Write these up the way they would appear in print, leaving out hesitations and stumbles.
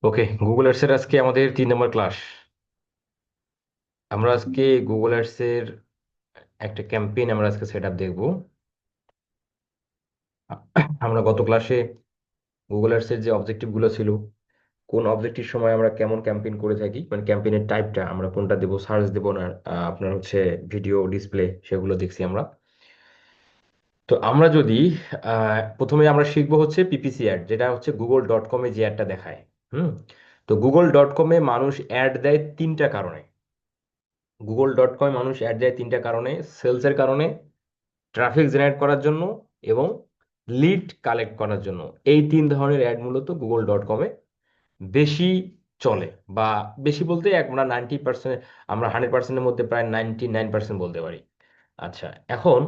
ওকে, Google অ্যাডসের আজকে আমাদের 3 নম্বর class. আমরা আজকে গুগল অ্যাডসের একটা ক্যাম্পেইন আমরা আজকে সেট আপ দেখবো। আমরা গত ক্লাসে গুগল অ্যাডসের যে অবজেক্টিভ গুলো ছিল, কোন অবজেক্টিভ সময় আমরা কেমন ক্যাম্পেইন করে থাকি, মানে ক্যাম্পেইনের টাইপটা আমরা কোনটা দেবো, সার্চ দেবো না আপনার হচ্ছে ভিডিও ডিসপ্লে, সেগুলো দেখছি আমরা। তো আমরা যদি প্রথমে আমরা শিখবো হচ্ছে পিপিসি অ্যাড, যেটা হচ্ছে google.com-এ যে অ্যাডটা দেখায়। হুম। তো google.com-এ মানুষ অ্যাড দেয় 3টা কারণে। google.com মানুষ অ্যাড দেয় 3টা কারণে: সেলসের কারণে, ট্রাফিক জেনারেট করার জন্য, এবং লিড কালেক্ট করার জন্য। এই 3 ধরনের অ্যাড মূলত google.com-এ বেশি চলে, বা বেশি বলতে আমরা 90%, আমরা 100%-এর মধ্যে প্রায় 99% বলতে পারি। আচ্ছা, এখন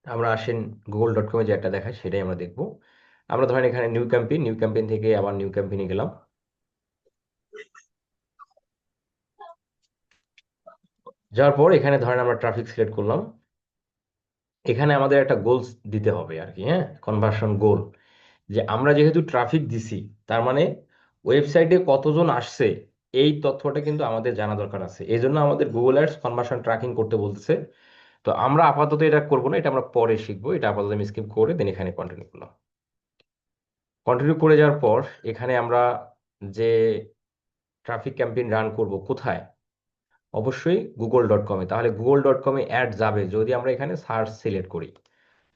আমরা আসেন google.com-এ যে একটা দেখায় সেটাই আমরা দেখব। আমরা ধরেন এখানে নিউ ক্যাম্পেইন থেকে আবার নিউ ক্যাম্পেইনে গেলাম। যাওয়ার পর এখানে ধরেন আমরা ট্রাফিক সিলেক্ট করলাম। এখানে আমাদের একটা গোলস দিতে হবে আর কি, হ্যাঁ, কনভার্সন গোল। যে আমরা যেহেতু ট্রাফিক দিছি, তার মানে ওয়েবসাইটে কতজন আসছে এই তথ্যটা কিন্তু আমাদের জানা দরকার আছে। এই জন্য আমাদের গুগল অ্যাডস কনভার্সন ট্র্যাকিং করতে বলতেছে। তো আমরা আপাতত এটা করবো না, এটা আমরা পরে শিখবো। এটা আপাতত আমি স্কিপ করে দেন এখানে কন্টিনিউ করলাম। কন্টিনিউ করে যাওয়ার পর এখানে আমরা যে ট্রাফিক ক্যাম্পেইন রান করব কোথায়, অবশ্যই google.com-এ। তাহলে google.com-এ অ্যাড যাবে যদি আমরা এখানে সার্চ সিলেক্ট করি।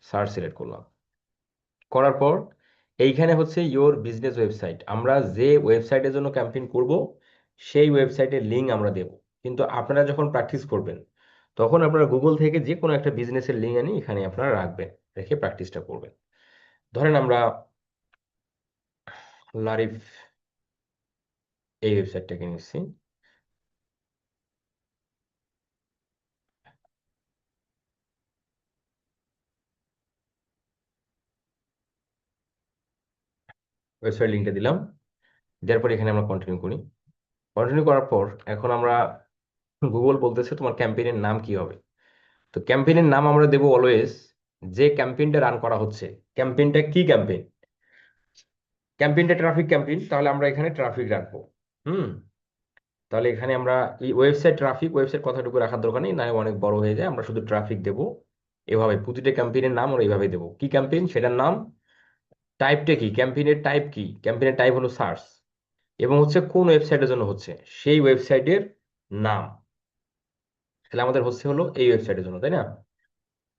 সার্চ সিলেক্ট করলাম, করার পর এইখানে হচ্ছে ইওর বিজনেস ওয়েবসাইট। আমরা যে ওয়েবসাইটের জন্য ক্যাম্পেইন করব সেই ওয়েবসাইটের লিঙ্ক আমরা দেব। কিন্তু আপনারা যখন প্র্যাকটিস করবেন তখন আপনারা গুগল থেকে যে কোনো একটা বিজনেসের লিঙ্ক আনি এখানে আপনারা রাখবেন, রেখে প্র্যাকটিসটা করবেন। ধরেন আমরা লারিফ এই ওয়েবসাইটটাকে নিচ্ছি। ওয়েবসাইট লিঙ্কটা দিলাম, দেওয়ার পর এখানে আমরা কন্টিনিউ করি। কন্টিনিউ করার পর এখন আমরা গুগল বলতেছে তোমার ক্যাম্পেইনের নাম কি হবে। তো ক্যাম্পেইনের নাম আমরা দেবো অলওয়েজ যে ক্যাম্পেইনটা রান করা হচ্ছে। ক্যাম্পেইনটা কি ক্যাম্পেইন? ক্যাম্পেইনটা ট্রাফিক ক্যাম্পেইন, তাহলে আমরা এখানে ট্রাফিক রাখবো। হুম। তাহলে এখানে আমরা এই ওয়েবসাইট কথাটুকু রাখার দরকার নেই, না হয় অনেক বড় হয়ে যায়। আমরা শুধু ট্রাফিক দেবো। এভাবে প্রতিটা ক্যাম্পেইনের নাম আমরা এইভাবে দেবো। কি ক্যাম্পেইন সেটার নাম, টাইপটা কি, ক্যাম্পেইনের টাইপ কি, ক্যাম্পেইনের টাইপ হলো সার্চ, এবং হচ্ছে কোন ওয়েবসাইটের জন্য হচ্ছে সেই ওয়েবসাইটের নাম। তাহলে আমাদের হচ্ছে হলো এই ওয়েবসাইটের জন্য, তাই না?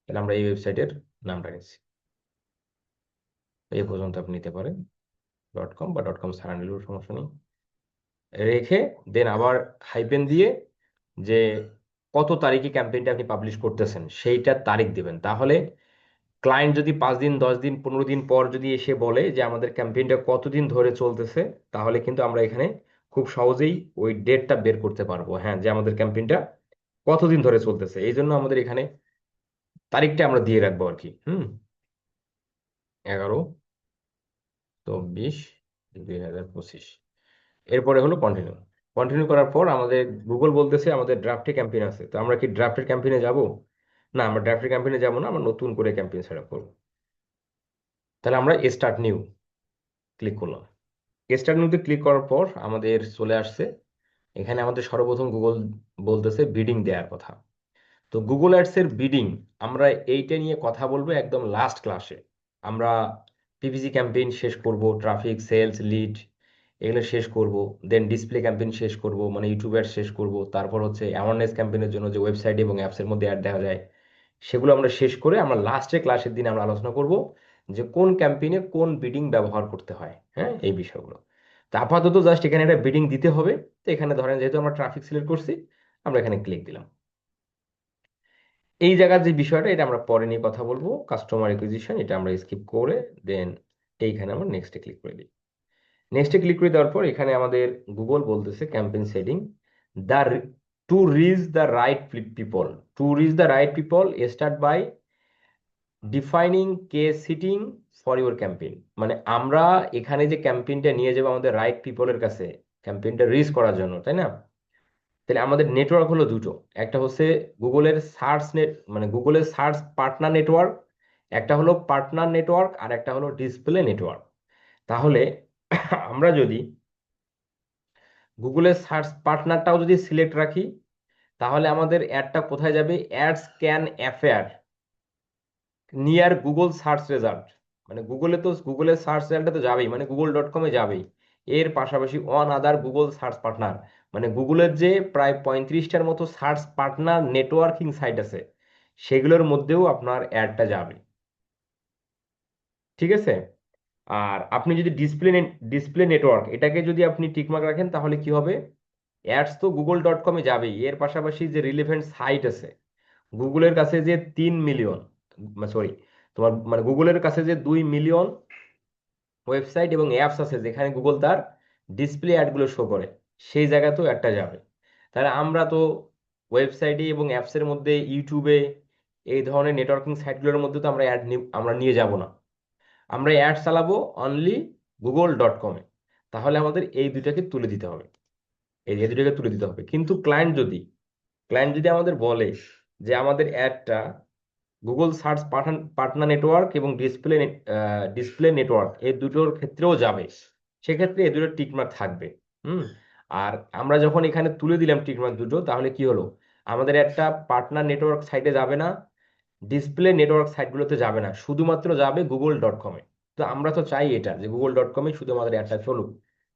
তাহলে আমরা এই ওয়েবসাইটের নামটা নিচ্ছি। এই পর্যন্ত আপনি নিতে পারেন, .com বা .com ছাড়া নিলেও সমস্যা নেই। রেখে দেন আবার হাইপেন দিয়ে যে কত তারিখে ক্যাম্পেইনটা আপনি পাবলিশ করতেছেন সেইটার তারিখ দিবেন। তাহলে ক্লায়েন্ট যদি 5 দিন, 10 দিন, 15 দিন পর যদি এসে বলে যে আমাদের ক্যাম্পেইনটা কতদিন ধরে চলতেছে, তাহলে কিন্তু আমরা এখানে খুব সহজেই ওই ডেটটা বের করতে পারবো, হ্যাঁ, যে আমাদের ক্যাম্পেইনটা কতদিন ধরে চলতেছে। এই জন্য আমাদের এখানে তারিখটা আমরা দিয়ে রাখবো আর কি। 11/24/2025। এরপরে হলো কন্টিনিউ। কন্টিনিউ করার পর আমাদের গুগল বলতেছে আমাদের ড্রাফটে ক্যাম্পেইন আছে। তো আমরা কি ড্রাফটের ক্যাম্পেইনে যাব? না, আমরা ড্রাফটের ক্যাম্পেইনে যাব না, আমরা নতুন করে ক্যাম্পেইন সেট আপ করবো। তাহলে আমরা স্টার্ট নিউ ক্লিক করলাম। স্টার্ট নিউতে ক্লিক করার পর আমাদের চলে আসছে এখানে আমাদের সর্বপ্রথম গুগল বলতেছে বিডিং দেওয়ার কথা। তো গুগল অ্যাডস এর বিডিং আমরা এইটা নিয়ে কথা বলবো একদম লাস্ট ক্লাসে। আমরা পিপিসি ক্যাম্পেইন শেষ করব, ট্রাফিক, সেলস, লিড এগুলো শেষ করব। দেন ডিসপ্লে ক্যাম্পেইন শেষ করব, মানে ইউটিউব অ্যাড শেষ করব। তারপর হচ্ছে অ্যাওয়ারনেস ক্যাম্পেইনের জন্য যে ওয়েবসাইট এবং অ্যাপসের মধ্যে অ্যাড দেখা যায় সেগুলো আমরা শেষ করে আমরা লাস্টের ক্লাসের দিন আমরা আলোচনা করব যে কোন ক্যাম্পেইনে কোন বিডিং ব্যবহার করতে হয়, হ্যাঁ, এই বিষয়গুলো। তো আপাতত জাস্ট এখানে একটা বিডিং দিতে হবে। তো এখানে ধরেন যেহেতু আমরা ট্রাফিক সিলেক্ট করছি, আমরা এখানে ক্লিক দিলাম। এই জায়গার যে বিষয়টা এটা আমরা পরে নিয়ে কথা বলবো, কাস্টমার একুইজিশন, এটা আমরা স্কিপ করে দেন এইখানে আমরা নেক্সটে ক্লিক করে দিই। নেক্সটে ক্লিক করে দেওয়ার পর এখানে আমাদের গুগল বলতেছে campaign setting, the to reach the right people. To reach the right people start by defining key setting for your campaign. মানে আমরা এখানে যে ক্যাম্পেইনটা নিয়ে যাবো আমাদের রাইট পিপলের কাছে ক্যাম্পেইনটা রিচ করার জন্য, তাই না? তাহলে আমাদের নেটওয়ার্ক হলো দুটো। একটা হচ্ছে গুগলের সার্চ নেট, মানে গুগলের সার্চ পার্টনার নেটওয়ার্ক। একটা হলো পার্টনার নেটওয়ার্ক আর একটা হলো ডিসপ্লে নেটওয়ার্ক। তাহলে আমরা যদি গুগলের সার্চ পার্টনারটাও যদি সিলেক্ট রাখি, তাহলে আমাদের অ্যাডটা কোথায় যাবে? Ads can affair near Google search result. মানে গুগলের সার্চ রেজাল্টে তো যাবেই, মানে google.com-এ যাবেই। এর পাশাপাশি on other Google search partner, মানে গুগলের যে প্রায় 35টার মতো সার্চ পার্টনার নেটওয়ার্কিং সাইট আছে, সেগুলোর মধ্যেও আপনার অ্যাডটা যাবে। ঠিক আছে। আর আপনি যদি ডিসপ্লে নেটওয়ার্ক এটাকে যদি আপনি টিকমার্ক রাখেন, তাহলে কি হবে? অ্যাডস তো google.com-এ যাবেই, এর পাশাপাশি যে রিলেভেন্ট সাইট আছে, গুগলের কাছে যে 3 মিলিয়ন, সরি, তোমার মানে গুগলের কাছে যে 2 মিলিয়ন ওয়েবসাইট এবং অ্যাপস আছে যেখানে গুগল তার ডিসপ্লে অ্যাডগুলো শো করে, সেই জায়গাতেও একটা যাবে। তাহলে আমরা তো ওয়েবসাইটে এবং অ্যাপসের মধ্যে, ইউটিউবে, এই ধরনের নেটওয়ার্কিং সাইটগুলোর মধ্যে তো আমরা আমরা নিয়ে যাব না। আমরা অ্যাড চালাবো অনলি google.com-এ। তাহলে আমাদের এই দুটাকে তুলে দিতে হবে, এই দুটাকে তুলে দিতে হবে। কিন্তু ক্লায়েন্ট যদি আমাদের বলে যে আমাদের অ্যাডটা গুগল সার্চ পার্টনার নেটওয়ার্ক এবং ডিসপ্লে নেটওয়ার্ক এই দুটোর ক্ষেত্রেও যাবে, সেক্ষেত্রে এই দুটো টিকমার্ক থাকবে। হুম। আর আমরা যখন এখানে তুলে দিলাম টিকমার্ক দুটো, তাহলে কি হলো? আমাদের একটা পার্টনার নেটওয়ার্ক সাইটে যাবে না, ডিসপ্লে নেটওয়ার্ক সাইটগুলোতে যাবে না, শুধুমাত্র যাবে google.com-এ। তো আমরা তো চাই এটা, যে google.com-এ শুধু আমাদের অ্যাডটা চলুক।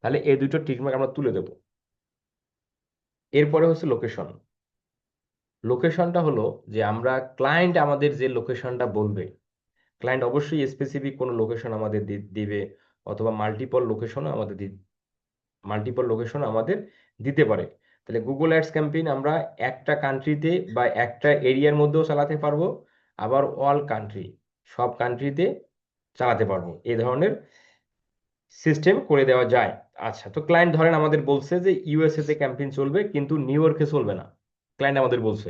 তাহলে এই দুটো টিকমার্ক আমরা তুলে দেবো। এরপরে হচ্ছে লোকেশন। লোকেশনটা হলো যে আমরা ক্লায়েন্ট আমাদের যে লোকেশনটা বলবে, ক্লায়েন্ট অবশ্যই স্পেসিফিক কোনো লোকেশন আমাদের দিবে, অথবা মাল্টিপল লোকেশন আমাদের দিতে পারে। তাহলে গুগল অ্যাডস ক্যাম্পেইন আমরা একটা কান্ট্রিতে বা একটা এরিয়ার মধ্যেও চালাতে পারবো, আবার অল কান্ট্রি, সব কান্ট্রিতে চালাতে পারবো, এই ধরনের সিস্টেম করে দেওয়া যায়। আচ্ছা, তো ক্লায়েন্ট ধরেন আমাদের বলছে যে ইউএসএ তে ক্যাম্পেইন চলবে কিন্তু নিউ ইয়র্কে চলবে না। ক্লায়েন্ট আমাদের বলছে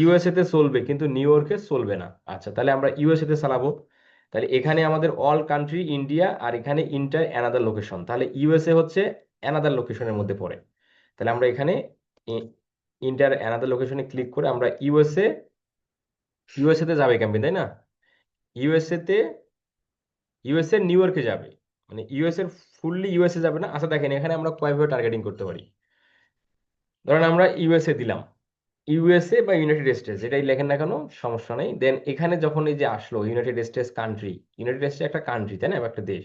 ইউএসএ তে চলবে কিন্তু নিউ ইয়র্কে চলবে না। আচ্ছা, তাহলে আমরা ইউএসএ তে চালাবো। তাহলে এখানে আমাদের অল কান্ট্রি ইন্ডিয়া, আর এখানে ইন্টার অ্যানাদার লোকেশন, তাহলে ইউএসএ হচ্ছে অ্যানাদার লোকেশনের মধ্যে পড়ে। তাহলে আমরা এখানে ইন্টার অ্যানাদার লোকেশনে ক্লিক করে আমরা ইউএসএ তে যাবে ক্যাম্পেইন, তাই না? ইউএসএ তে ইউএসএ নিউ ইয়র্কে যাবে, মানে ইউএসএ ফুললি ইউএসএ যাবে না। আচ্ছা দেখেন, এখানে আমরা কয়ভাবে টার্গেটিং করতে পারি। ধরেন আমরা ইউএসএ দিলাম, ইউএসএ বা ইউনাইটেড স্টেটস যেটাই লেখেন না কেন, সমস্যা নেই। দেন এখানে যখন এই যে আসলো United states country, United states একটা কান্ট্রি, তাই না, বা একটা দেশ।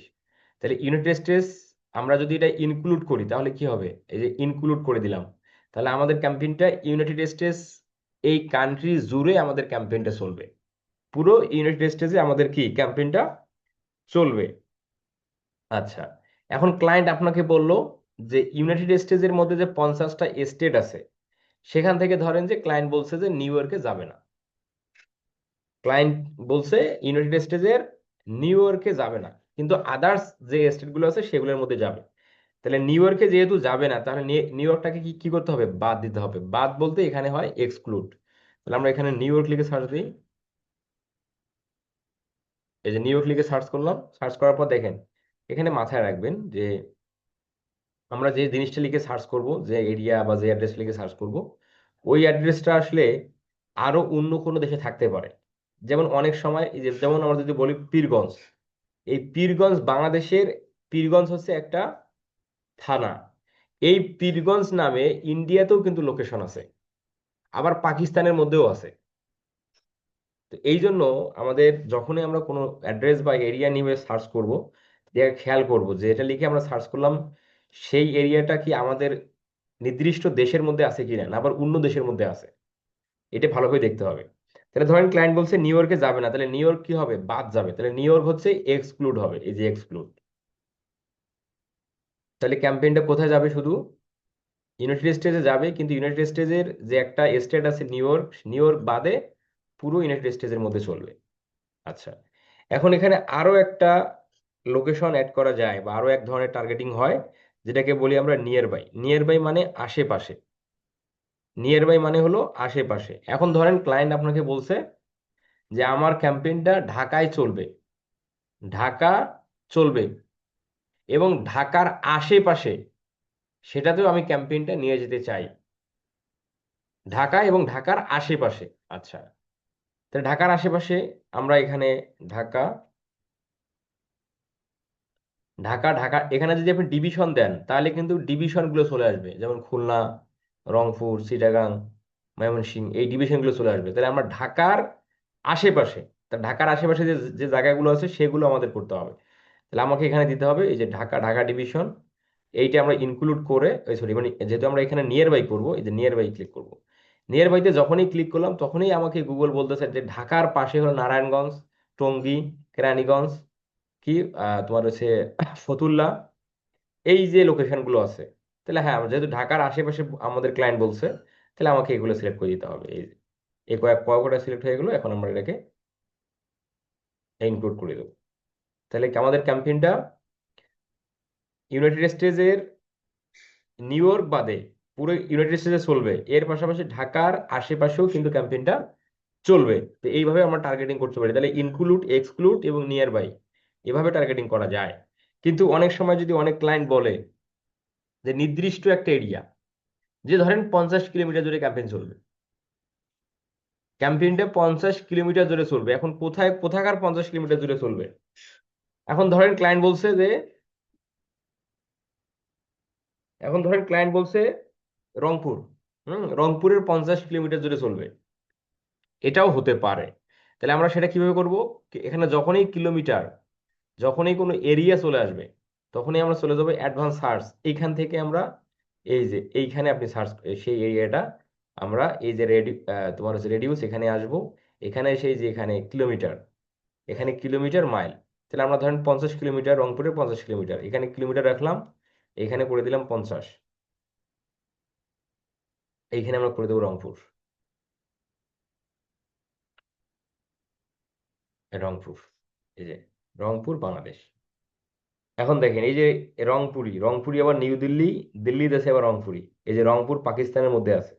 তাহলে ইউনাইটেড স্টেটস আমরা যদি এটা ইনক্লুড করি, তাহলে কি হবে? এই যে ইনক্লুড করে দিলাম, তাহলে আমাদের ক্যাম্পেইনটা ইউনাইটেড স্টেটস, এই কান্ট্রি জুড়ে আমাদের ক্যাম্পেইনটা চলবে। পুরো ইউনাইটেড স্টেটসে আমাদের কি ক্যাম্পেইনটা চলবে। আচ্ছা, এখন ক্লায়েন্ট আপনাকে বলল যে ইউনাইটেড স্টেটসের মধ্যে যে 50টা স্টেট আছে, সেখান থেকে ধরেন যে ক্লায়েন্ট বলছে যে নিউ ইয়র্কে যাবে না। ক্লায়েন্ট বলছে ইউনাইটেড স্টেটসের নিউ ইয়র্কে যাবে না, কিন্তু আদার্স যে স্টেটগুলো আছে সেগুলোর মধ্যে যাবে। তাহলে নিউ ইয়র্কে যেহেতু যাবে না, তাহলে নিউ ইয়র্কটাকে কি কি করতে হবে? বাদ দিতে হবে। বাদ বলতে এখানে হয় এক্সক্লুড। তাহলে আমরা এখানে নিউ ইয়র্ক লিখে সার্চ দিই। এই যে নিউ ইয়র্ক লিখে সার্চ করলাম, সার্চ করার পর দেখেন, এখানে মাথায় রাখবেন যে আমরা যে জিনিসটা লিখে সার্চ করব, যে এরিয়া বা যে অ্যাড্রেস লিখে সার্চ করব, ওই অ্যাড্রেসটা আসলে আরো অন্য কোনো দেশে থাকতে পারে। যেমন অনেক সময় এই যে, যেমন আমরা যদি বলি পীরগঞ্জ, এই পীরগঞ্জ বাংলাদেশের, পীরগঞ্জ হচ্ছে একটা থানা। এই পীরগঞ্জ নামে ইন্ডিয়াতেও কিন্তু লোকেশন আছে, আবার পাকিস্তানের মধ্যেও আছে। তো এই জন্য আমাদের যখনই আমরা কোনো অ্যাড্রেস বা এরিয়া নিয়ে সার্চ করব, খেয়াল করব যে এটা লিখে আমরা সার্চ করলাম, সেই এরিয়াটা কি আমাদের নির্দিষ্ট দেশের মধ্যে আছে কিনা, না আবার অন্য দেশের মধ্যে আছে, এটা ভালোভাবে দেখতে হবে। তাহলে ধরেন ক্লায়েন্ট বলছে নিউ ইয়র্কে যাবে না, তাহলে নিউ ইয়র্ক কি হবে? বাদ যাবে। তাহলে নিউ ইয়র্ক হচ্ছে এক্সক্লুড হবে, এই যে এক্সক্লুড। তাহলে ক্যাম্পেইনটা কোথায় যাবে? শুধু ইউনাইটেড স্টেটসে যাবে, কিন্তু ইউনাইটেড স্টেটসের যে একটা স্টেট আছে নিউ ইয়র্ক, নিউ ইয়র্ক বাদে পুরো ইউনাইটেড স্টেটসের মধ্যে চলবে। আচ্ছা, এখন এখানে আরো একটা লোকেশন অ্যাড করা যায়, বা আরো এক ধরনের টার্গেটিং হয়, যেটাকে বলি আমরা নিয়ার বাই। নিয়ার বাই মানে আশেপাশে, নিয়ার বাই মানে হলো আশেপাশে। এখন ধরেন ক্লায়েন্ট আপনাকে বলছে যে আমার ক্যাম্পেইনটা ঢাকায় চলবে, ঢাকা চলবে, এবং ঢাকার আশেপাশে সেটাতেও আমি ক্যাম্পেইনটা নিয়ে যেতে চাই, ঢাকা এবং ঢাকার আশেপাশে। আচ্ছা, তাহলে ঢাকার আশেপাশে আমরা এখানে ঢাকা ঢাকা ঢাকা এখানে যদি আপনি ডিভিশন দেন তাহলে কিন্তু ডিভিশন গুলো চলে আসবে, যেমন খুলনা, রংপুর, চিটাগাং, ময়মনসিংহ, এই ডিভিশন গুলো চলে আসবে। তাহলে আমরা ঢাকার আশেপাশে, তা ঢাকার আশেপাশে যে যে জায়গাগুলো আছে সেগুলো আমাদের করতে হবে। তাহলে আমাকে এখানে দিতে হবে এই যে ঢাকা, ঢাকা ডিভিশন, এইটা আমরা ইনক্লুড করে, সরি মানে যেহেতু আমরা এখানে নিয়ার বাই করবো, এই যে নিয়ার বাই ক্লিক করবো। নিয়ার বাইতে যখনই ক্লিক করলাম তখনই আমাকে গুগল বলতেছে যে ঢাকার পাশে হলো নারায়ণগঞ্জ, টঙ্গী, কেরানীগঞ্জ, কি তোমার হচ্ছে ফতুল্লা, এই যে লোকেশন গুলো আছে। তাহলে হ্যাঁ, যেহেতু ঢাকার আশেপাশে আমাদের ক্লায়েন্ট বলছে, তাহলে আমাকে এগুলো সিলেক্ট করে দিতে হবে। এই যে এই কয়েকটা সিলেক্ট হয়ে গেলো, এখন আমরা এটাকে ইনক্লুড করে দেবো। তাহলে কি আমাদের ক্যাম্পেইনটা ইউনাইটেড স্টেটসের নিউ ইয়র্ক বাদে পুরো ইউনাইটেড স্টেটসে চলবে, এর পাশাপাশি ঢাকার আশেপাশেও কিন্তু ক্যাম্পেইনটা চলবে। তো এইভাবে আমরা টার্গেটিং করতে পারি। তাহলে ইনক্লুড, এক্সক্লুড এবং নিয়ার বাই, এভাবে টার্গেটিং করা যায়। কিন্তু অনেক সময় যদি অনেক ক্লায়েন্ট বলে যে নির্দিষ্ট একটা এরিয়া, যে ধরেন 50 কিলোমিটার জুড়ে ক্যাম্পেইন চলবে, ক্যাম্পেইনটা 50 কিলোমিটার জুড়ে চলবে, এখন কোথায় কোথাকার 50 কিলোমিটার জুড়ে চলবে? এখন ধরেন ক্লায়েন্ট বলছে যে, এখন ধরেন ক্লায়েন্ট বলছে রংপুর, রংপুরের 50 কিলোমিটার জুড়ে চলবে, এটাও হতে পারে। তাহলে আমরা সেটা কিভাবে করব? এখানে যখনই কিলোমিটার, যখনই কোনো এরিয়া চলে আসবে, তখনই আমরা চলে যাবো অ্যাডভান্স সার্চ। এইখান থেকে আমরা এই যে এইখানে আপনি সার্চ, সেই এরিয়াটা আমরা এই যে তোমার হচ্ছে রেডিউস, এখানে আসবো। এখানে সেই যে এখানে কিলোমিটার, এখানে কিলোমিটার মাইল, তাহলে আমরা ধরেন 50 কিলোমিটার, রংপুরের 50 কিলোমিটার, এখানে কিলোমিটার রাখলাম, এখানে করে দিলাম 50, এইখানে আমরা করে দেবো রংপুর। রংপুর, এই যে রংপুর বাংলাদেশ। এখন দেখেন এই যে রংপুরি, রংপুরি আবার নিউ দিল্লি, দিল্লি দেশে আবার রংপুরি, এই যে রংপুর পাকিস্তানের মধ্যে আছে।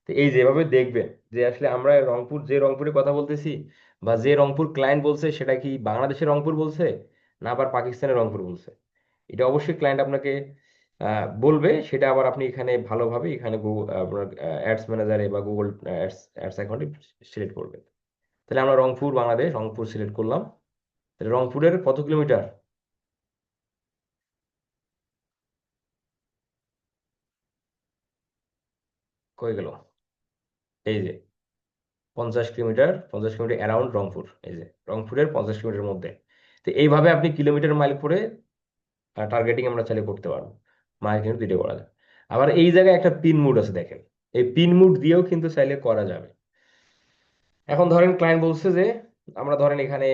তো এই যেভাবে দেখবেন যে আসলে আমরা রংপুর, যে রংপুরের কথা বলতেছি বা যে রংপুর ক্লায়েন্ট বলছে, সেটা কি বাংলাদেশের রংপুর বলছে না আবার পাকিস্তানের রংপুর বলছে, এটা অবশ্যই ক্লায়েন্ট আপনাকে বলবে। সেটা আবার আপনি এখানে ভালোভাবে এখানে গুগল আপনার অ্যাডস ম্যানেজারে বা গুগল অ্যাডস অ্যাডস অ্যাকাউন্টে সিলেক্ট করবেন। তাহলে আমরা রংপুর বাংলাদেশ, রংপুর সিলেক্ট করলাম। তাহলে রংপুরের কত কিলোমিটার হয়ে গেল? এই যে 50 কিলোমিটার, 50 কিলোমিটার অ্যারাউন্ড রংপুর, এই যে রংপুরের 50 কিলোমিটার মধ্যে। তো এইভাবে আপনি কিলোমিটার মাইল করে টার্গেটিং আমরা চাইলে করতে পারবো। মাইল কিন্তু দুইটা করা যায়। আবার এই জায়গায় একটা পিন মুড আছে দেখেন, এই পিন মুড দিয়েও কিন্তু চাইলে করা যাবে। এখন ধরেন ক্লায়েন্ট বলছে যে আমরা ধরেন এখানে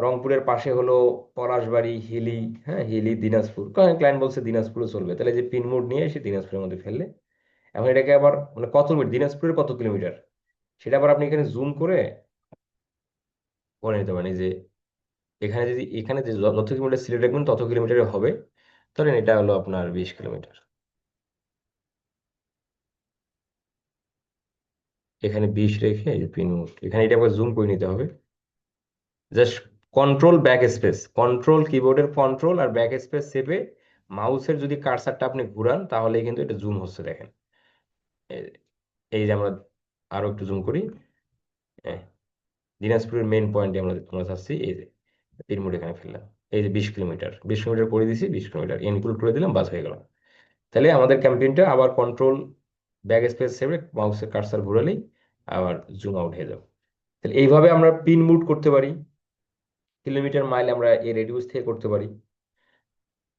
রংপুরের পাশে হলো পলাশবাড়ি, হিলি, হ্যাঁ হিলি, দিনাজপুর, ক্লায়েন্ট বলছে দিনাজপুরও চলবে, তাহলে যে পিন মুড নিয়ে এসে দিনাজপুরের মধ্যে ফেললে, এখন এটাকে আবার মানে কত মিনিট, দিনাজপুরের কত কিলোমিটার, সেটা আবার আপনি এখানে জুম করে করে নিতে পারেন। এই যে এখানে যদি এখানে যে যত কিলোমিটার সিলেক্ট রাখবেন তত কিলোমিটারে হবে। ধরেন এটা হলো আপনার 20 কিলোমিটার, এখানে 20 রেখে এই যে পিন মুড, এখানে এটা আবার জুম করে নিতে হবে। Just control back space, control কিবোর্ডের কন্ট্রোল আর ব্যাক স্পেস চেপে মাউসের যদি কার্সারটা আপনি ঘুরান তাহলে কিন্তু এটা জুম হচ্ছে দেখেন। এই এই যে আমরা আরো একটু জুম করি, হ্যাঁ, দিনাজপুরের মেইন পয়েন্টে আমরা আমরা যাচ্ছি, এই যে পিন মুড এখানে ফেললাম। এই যে 20 কিলোমিটার, 20 কিলোমিটার করে দিছি, 20 কিলোমিটার ইনক্লুড করে দিলাম, বাস হয়ে গেল। তাহলে আমাদের ক্যাম্পেইনটা আবার কন্ট্রোল ব্যাক স্পেস সেভে মাউসের কার্সার ঘুরালেই আবার জুম আউট হয়ে যাবে। তাহলে এইভাবে আমরা পিন মুট করতে পারি, কিলোমিটার মাইল আমরা এই রেডিউস থেকে করতে পারি।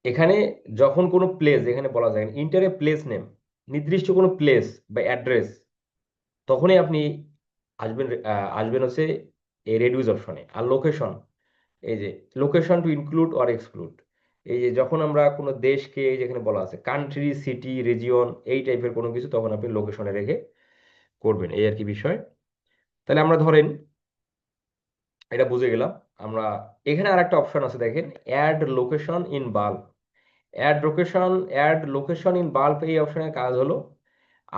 এখানে যখন কোনো প্লেস, এখানে বলা যায় ইন্টারে প্লেস নেম, নির্দিষ্ট কোনো প্লেস বা অ্যাড্রেস, তখনই আপনি আসবেন, আসবেন হচ্ছে এই রেডিউস অপশনে। আর লোকেশন, এই যে location two include or exclude, এই যে যখন আমরা কোনো দেশকে, এই যেখানে বলা আছে কান্ট্রি, সিটি, রিজিয়ন, এই টাইপের কোনো কিছু, তখন আপনি লোকেশনে রেখে করবেন, এই আর কি বিষয়। তাহলে আমরা ধরেন এটা বুঝে গেলাম আমরা। এখানে আর একটা অপশন আছে দেখেন, add location in bulk. Add location in bulk, এই অপশনের কাজ হলো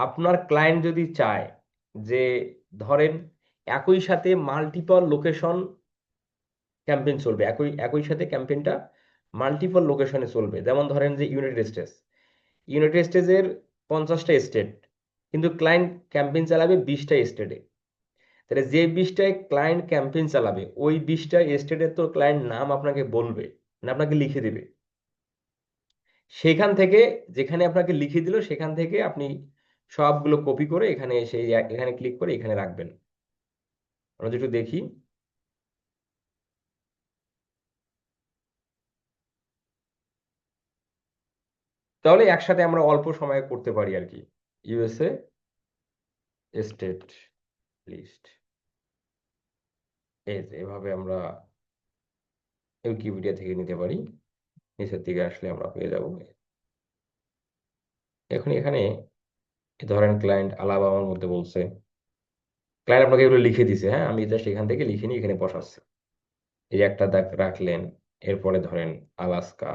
আপনার ক্লায়েন্ট যদি চায় যে ধরেন একই সাথে মাল্টিপল লোকেশন ক্যাম্পেইন চলবে, একই একই সাথে ক্যাম্পেইনটা মাল্টিপল লোকেশনে চলবে, যেমন ধরেন যে ইউনাইটেড স্টেটসের 50টা স্টেট, কিন্তু ক্লায়েন্ট ক্যাম্পেইন চালাবে 20টা স্টেটে। তাহলে যে 20টায় ক্লায়েন্ট ক্যাম্পেইন চালাবে, ওই 20টা স্টেটের তো ক্লায়েন্ট নাম আপনাকে বলবে, না আপনাকে লিখে দিবে। সেখান থেকে যেখানে আপনাকে লিখে দিল সেখান থেকে আপনি সবগুলো কপি করে এখানে এসে এখানে ক্লিক করে এখানে রাখবেন। আমরা যদি একটু দেখি, তাহলে একসাথে আমরা অল্প সময়ে করতে পারি আর কি। ইউএসএ স্টেট লিস্ট, এই যে এভাবে আমরা উইকিপিডিয়া থেকে নিতে পারি। নিচের দিকে আসলে আমরা পেয়ে যাব। এখন এখানে ধরেন ক্লায়েন্ট আলাবামার মধ্যে বলছে, ক্লায়েন্ট আপনাকে এগুলো লিখে দিছে, হ্যাঁ আমি জাস্ট এখান থেকে লিখে নিয়ে এখানে বসাচ্ছি। এই যে একটা দাগ রাখলেন, এরপরে ধরেন আলাস্কা,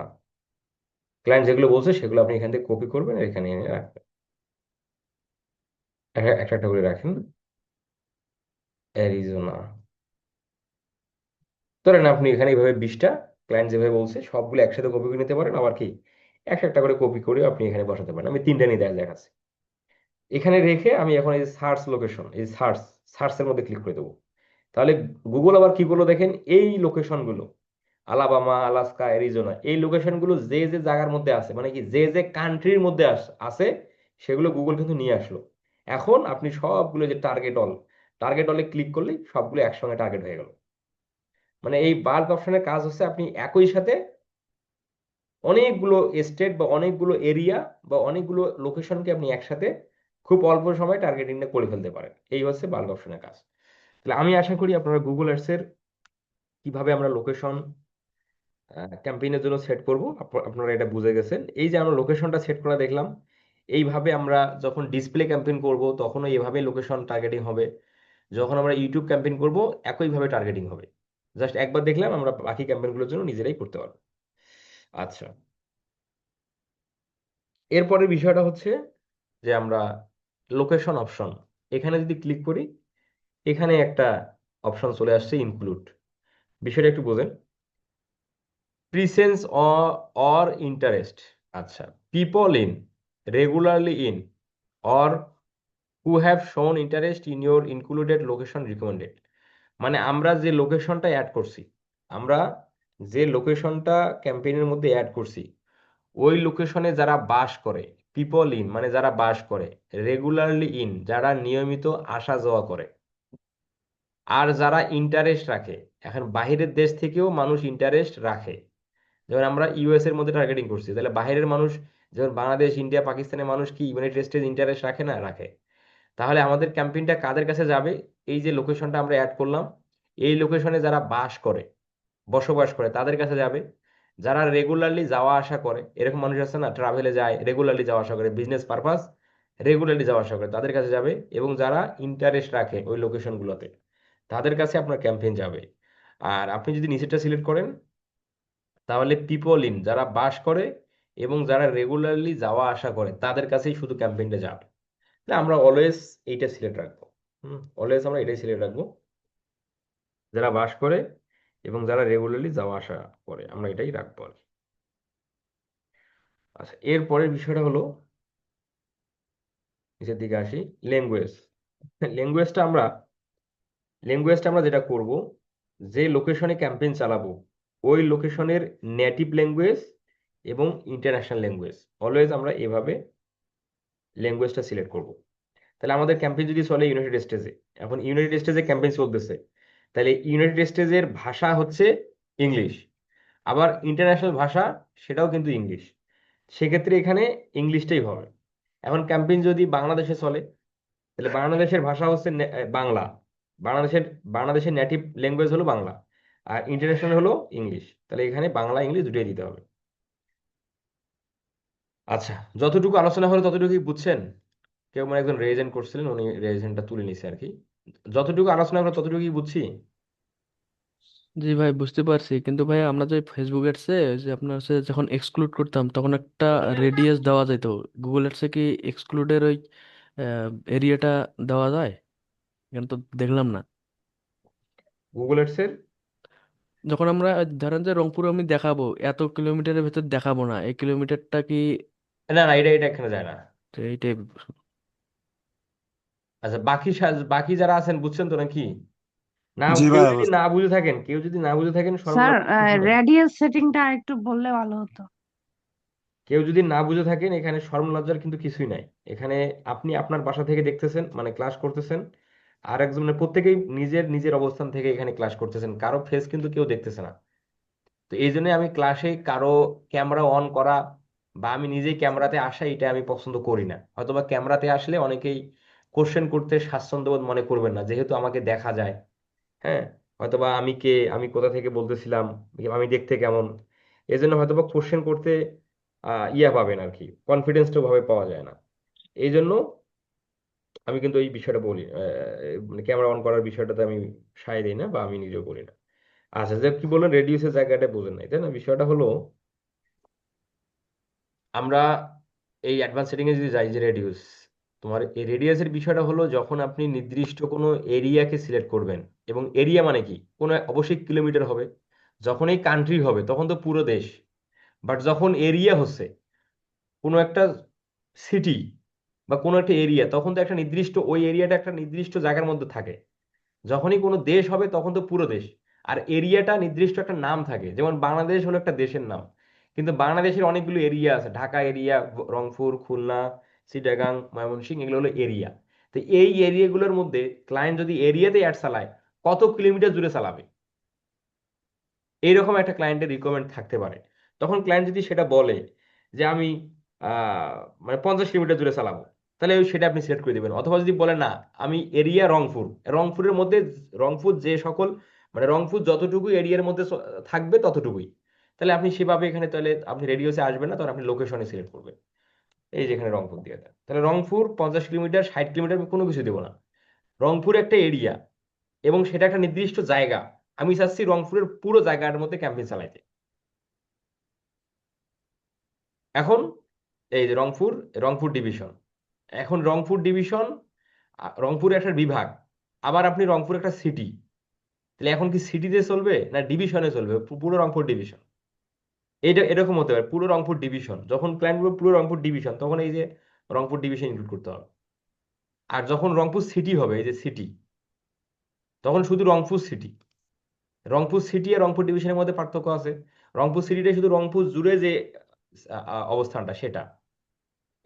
ক্লায়েন্ট যেগুলো বলছে সেগুলো আপনি এখান থেকে কপি করবেন আর এখানে এনে রাখবেন। একটা একটা করে রাখেন। অ্যারিজোনা, ধরেন আপনি এখানে এইভাবে 20টা ক্লায়েন্ট যেভাবে বলছে সবগুলো একসাথে কপি করে নিতে পারেন, আবার কি একটা একটা করে কপি করে আপনি এখানে বসাতে পারেন। আমি 3টা নিয়ে দেখাচ্ছি। এখানে রেখে আমি এখন এই সার্চ লোকেশন, এই সার্চের মধ্যে ক্লিক করে দেবো। তাহলে গুগল আবার কি করলো দেখেন, এই লোকেশনগুলো আলাবামা, আলাস্কা, অ্যারিজোনা, এই লোকেশনগুলো যে যে জায়গার মধ্যে আছে, মানে কি যে যে কান্ট্রির মধ্যে আছে, সেগুলো গুগল কিন্তু নিয়ে আসলো। এখন আপনি সবগুলো যে টার্গেট অলে ক্লিক করলেই সবগুলো একসঙ্গে টার্গেট হয়ে গেল। মানে এই বাল্ক অপশনের কাজ হচ্ছে আপনি একই সাথে অনেকগুলো স্টেট বা অনেকগুলো এরিয়া বা অনেকগুলো লোকেশনকে আপনি একসাথে খুব অল্প সময় টার্গেটিংটা করে ফেলতে পারেন। এই হচ্ছে বাল্ক অপশনের কাজ। তাহলে আমি আশা করি আপনারা গুগল অ্যাডসের কিভাবে আমরা লোকেশন ক্যাম্পেইনের জন্য সেট করব আপনারা এটা বুঝে গেছেন। এই যে আমরা লোকেশনটা সেট করা দেখলাম, এইভাবে আমরা যখন ডিসপ্লে ক্যাম্পেইন করব তখনও এইভাবে লোকেশন টার্গেটিং হবে। যখন আমরা ইউটিউব ক্যাম্পেইন করব একইভাবে টার্গেটিং হবে। জাস্ট একবার দেখলাম, আমরা বাকি ক্যাম্পেইনগুলোর জন্য নিজেরাই করতে পারবো। আচ্ছা, এরপরের বিষয়টা হচ্ছে যে আমরা লোকেশন অপশন এখানে যদি ক্লিক করি, এখানে একটা অপশন চলে আসছে ইনক্লুড। বিষয়টা একটু বোঝেন। প্রিসেন্স অর ইন্টারেস্ট, আচ্ছা, people in, regularly in, or who have শোন interest in your included location recommended. মানে আমরা যে লোকেশনটা অ্যাড করছি, আমরা যে লোকেশনটা ক্যাম্পেইনের মধ্যে অ্যাড করছি, ওই লোকেশনে যারা বাস করে, পিপল ইন মানে যারা বাস করে, রেগুলারলি ইন যারা নিয়মিত আসা যাওয়া করে, আর যারা ইন্টারেস্ট রাখে। এখন বাহিরের দেশ থেকেও মানুষ ইন্টারেস্ট রাখে। যেমন আমরা ইউএস এর মধ্যে টার্গেটিং করছি, তাহলে বাইরের মানুষ যেমন বাংলাদেশ, ইন্ডিয়া, পাকিস্তানের মানুষ কি ইউনাইটেড স্টেটস ইন্টারেস্ট রাখে না? রাখে। তাহলে আমাদের ক্যাম্পেইনটা কাদের কাছে যাবে? এই যে লোকেশনটা আমরা অ্যাড করলাম, এই লোকেশনে যারা বাস করে, বসবাস করে, তাদের কাছে যাবে। যারা রেগুলারলি যাওয়া আসা করে, এরকম মানুষ আছে না, ট্রাভেলে যায়, রেগুলারলি যাওয়া আসা করে, বিজনেস পারপাস রেগুলারলি যাওয়া আসা করে, তাদের কাছে যাবে। এবং যারা ইন্টারেস্ট রাখে ওই লোকেশনগুলোতে, তাদের কাছে আপনার ক্যাম্পেইন যাবে। আর আপনি যদি নিচেরটা সিলেক্ট করেন, তাহলে পিপল ইন যারা বাস করে এবং যারা রেগুলারলি যাওয়া আসা করে, তাদের কাছেই শুধু ক্যাম্পেইনটা যাবে। না, আমরা অলওয়েজ এইটা সিলেক্ট রাখবো। অলওয়েজ আমরা এটাই সিলেক্ট রাখবো, যারা বাস করে এবং যারা রেগুলারলি যাওয়া আসা করে, আমরা এটাই রাখবো আর কি। আচ্ছা, এর পরের বিষয়টা হলো, নিচের দিকে আসি, ল্যাঙ্গুয়েজ। ল্যাঙ্গুয়েজটা আমরা ল্যাঙ্গুয়েজটা আমরা যেটা করব, যে লোকেশনে ক্যাম্পেইন চালাবো ওই লোকেশনের নেটিভ ল্যাঙ্গুয়েজ এবং ইন্টারন্যাশনাল ল্যাঙ্গুয়েজ, অলওয়েজ আমরা এভাবে ল্যাঙ্গুয়েজটা সিলেক্ট করব। তাহলে আমাদের ক্যাম্পেইন যদি চলে ইউনাইটেড স্টেটসে, এখন ইউনাইটেড স্টেটসে ক্যাম্পেইন চলতেছে, তাহলে ইউনাইটেড স্টেটসের ভাষা হচ্ছে ইংলিশ, আবার ইন্টারন্যাশনাল ভাষা সেটাও কিন্তু ইংলিশ। সেক্ষেত্রে এখানে ইংলিশটাই হবে। এখন ক্যাম্পেইন যদি বাংলাদেশে চলে, তাহলে বাংলাদেশের ভাষা হচ্ছে বাংলা, বাংলাদেশের বাংলাদেশের নেটিভ ল্যাঙ্গুয়েজ হলো বাংলা, আর ইন্টারন্যাশনাল হলো ইংলিশ। তাহলে এখানে বাংলা ইংলিশ দুটোই দিতে হবে। আচ্ছা, যতটুকু আলোচনা হলো ততটুকুই বুঝছেন? কেউ মানে একজন রেজেন্ট করছিলেন, উনি রেজেন্টটা তুলে নিছে আর কি। যতটুকু আলোচনা হলো ততটুকুই বুঝছি। জি ভাই, বুঝতে পারছি, কিন্তু ভাই আমরা যে ফেসবুক এডসে যে আপনার হচ্ছে যখন এক্সক্লুড করতাম তখন একটা রেডিয়াস দেওয়া যেত। গুগল এডসে কি এক্সক্লুডের ওই এরিয়াটা দেওয়া যায়? এখানে তো দেখলাম না। গুগল এডসের, যখন আমরা ধরেন যে রংপুর আমি দেখাবো, এত কিলোমিটারের ভেতর দেখাবো না, এই কিলোমিটারটা কি? না না, এটা এটা এখানে যায় না। তো এইটাই। আচ্ছা, বাকি যারা আছেন বুঝছেন তো নাকি? না, জি কেউ ভাই, যদি না বুঝে থাকেন, কেউ যদি না বুঝে থাকেন স্যার, সর্বনাশ কিছু নাই। রেডিয়াস সেটিংটা একটু বললে ভালো হতো। কেউ যদি না বুঝে থাকেন, এখানে শরম লজ্জার কিন্তু কিছুই নাই। এখানে আপনি আপনার বাসা থেকে দেখতেছেন, মানে ক্লাস করতেছেন, আর একজনের, প্রত্যেকেই নিজের নিজের অবস্থান থেকে এখানে ক্লাস করতেছেন, কারো ফেস কিন্তু কেউ দেখতেছে না। তো এই জন্য আমি ক্লাসে কারো ক্যামেরা অন করা বা আমি নিজেই ক্যামেরাতে আসা, এটা আমি পছন্দ করি না। হয়তোবা ক্যামেরাতে আসলে অনেকেই কোশ্চেন করতে স্বাচ্ছন্দ্যবোধ মনে করবেন না, যেহেতু আমাকে দেখা যায়। হ্যাঁ, হয়তোবা আমি কে, আমি কোথা থেকে বলতেছিলাম, আমি দেখতে কেমন, এই জন্য হয়তোবা কোশ্চেন করতে ইয়া পাবেন আর কি, কনফিডেন্সটা ভাবে পাওয়া যায় না। এই জন্য আমি কিন্তু এই বিষয়টা বলি, মানে ক্যামেরা অন করার বিষয়টাতে আমি সায় দিই না, বা আমি নিজেও করি না। আচ্ছা, যে কি বললেন রেডিউসের জায়গাটা বোঝেন নাই, তাই না? বিষয়টা হলো, আমরা এই অ্যাডভান্স সেটিং এ যদি যাই, যে রেডিউস, তোমার এই রেডিয়াসের বিষয়টা হলো, যখন আপনি নির্দিষ্ট কোনো এরিয়াকে সিলেক্ট করবেন, এবং এরিয়া মানে কি, কোনো অবশ্যই কিলোমিটার হবে। যখন এই কান্ট্রি হবে তখন তো পুরো দেশ। বাট যখন এরিয়া হচ্ছে কোনো একটা সিটি বা কোনো একটা এরিয়া, তখন তো একটা নির্দিষ্ট, ওই এরিয়াটা একটা নির্দিষ্ট জায়গার মধ্যে থাকে। যখনই কোনো দেশ হবে তখন তো পুরো দেশ। আর এরিয়াটা নির্দিষ্ট একটা নাম থাকে, যেমন বাংলাদেশ হলো একটা দেশের নাম, কিন্তু বাংলাদেশের অনেকগুলো এরিয়া আছে, ঢাকা এরিয়া, রংপুর, খুলনা, চিটাগাং, ময়মনসিংহ, এগুলো হলো এরিয়া। তো এই এরিয়াগুলোর মধ্যে ক্লায়েন্ট যদি এরিয়াতে অ্যাড চালায়, কত কিলোমিটার জুড়ে চালাবে, এইরকম একটা ক্লায়েন্টের রিকোয়ারমেন্ট থাকতে পারে। তখন ক্লায়েন্ট যদি সেটা বলে যে আমি আহ, মানে 50 কিলোমিটার জুড়ে চালাবো, তাহলে সেটা আপনি সিলেক্ট করে দিবেন। অথবা যদি বলে না, আমি এরিয়া রংপুর, রংপুরের মধ্যে, রংপুর যে সকল, মানে রংপুর যতটুকু এরিয়ার মধ্যে থাকবে ততটুকুই, তাহলে আপনি সেভাবে এখানে, তাহলে আপনি রেডিওসে আসবেন না, তখন আপনি লোকেশনে সিলেক্ট করবেন। এই যে এখানে রংপুর দিয়ে দেন, তাহলে রংপুর 50 কিলোমিটার, 60 কিলোমিটার, আমি কোনো কিছু দেবো না। রংপুর একটা এরিয়া, এবং সেটা একটা নির্দিষ্ট জায়গা, আমি চাচ্ছি রংপুরের পুরো জায়গার মধ্যে ক্যাম্পেইন চালাইতে। এখন এই যে রংপুর, রংপুর ডিভিশন, এখন রংপুর ডিভিশন, রংপুর একটা বিভাগ, আবার আপনি রংপুর একটা সিটি, তাহলে এখন কি সিটিতে চলবে না ডিভিশনে চলবে, পুরো রংপুর ডিভিশন? এটা এরকম হতে পারে, পুরো রংপুর ডিভিশন, যখন ক্লায়েন্ট বলবে পুরো রংপুর ডিভিশন, তখন এই যে রংপুর ডিভিশন ইনক্লুড করতে হবে। আর যখন রংপুর সিটি হবে, এই যে সিটি, তখন শুধু রংপুর সিটি। রংপুর সিটি আর রংপুর ডিভিশনের মধ্যে পার্থক্য আছে। রংপুর সিটিটা শুধু রংপুর জুড়ে যে অবস্থানটা সেটা।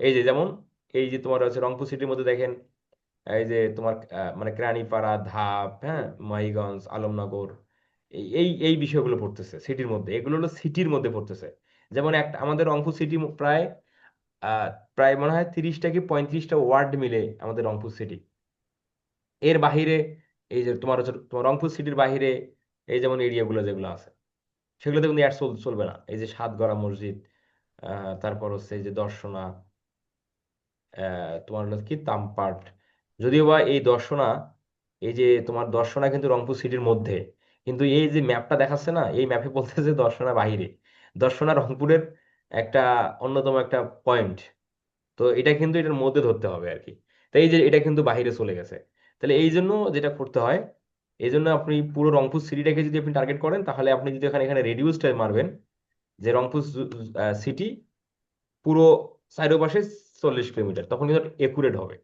এই যে যেমন, এই যে তোমার হচ্ছে রংপুর সিটির মধ্যে দেখেন, এই যে তোমার মানে কেরানীপাড়া, ধাপ, হ্যাঁ, মাইগঞ্জ, আলমনগর, এই এই এই বিষয়গুলো পড়তেছে সিটির মধ্যে, এগুলো হলো সিটির মধ্যে পড়তেছে। যেমন একটা আমাদের রংপুর সিটি প্রায় আহ, প্রায় মনে হয় 30টা কি 35টা ওয়ার্ড মিলে আমাদের রংপুর সিটি। এর বাহিরে, এই যে তোমার হচ্ছে তোমার রংপুর সিটির বাহিরে, এই যেমন এরিয়াগুলো যেগুলো আছে, সেগুলোতে কিন্তু অ্যাড চলবে না। এই যে সাতগড়া মসজিদ, তারপর হচ্ছে এই যে দর্শনা, তোমার হলো কি তামপাট, যদিও বা এই দর্শনা, এই যে তোমার দর্শনা কিন্তু রংপুর সিটির মধ্যে, কিন্তু এই যে ম্যাপটা দেখাচ্ছে না, এই ম্যাপে বলতেছে দর্শনা বাহিরে। দর্শনা রংপুরের একটা অন্যতম একটা পয়েন্ট, তো এটা কিন্তু এটার মধ্যে ধরতে হবে আর কি। তাই এই যে এটা কিন্তু বাহিরে চলে গেছে। তাহলে এই জন্য যেটা করতে হয়, এই জন্য আপনি পুরো রংপুর সিটিটাকে যদি আপনি টার্গেট করেন, তাহলে আপনি যদি এখানে এখানে রেডিউসটা মারবেন, যে রংপুর সিটি পুরো চারপাশে 40 কিলোমিটার, তখন কিন্তু একুরেট হবে।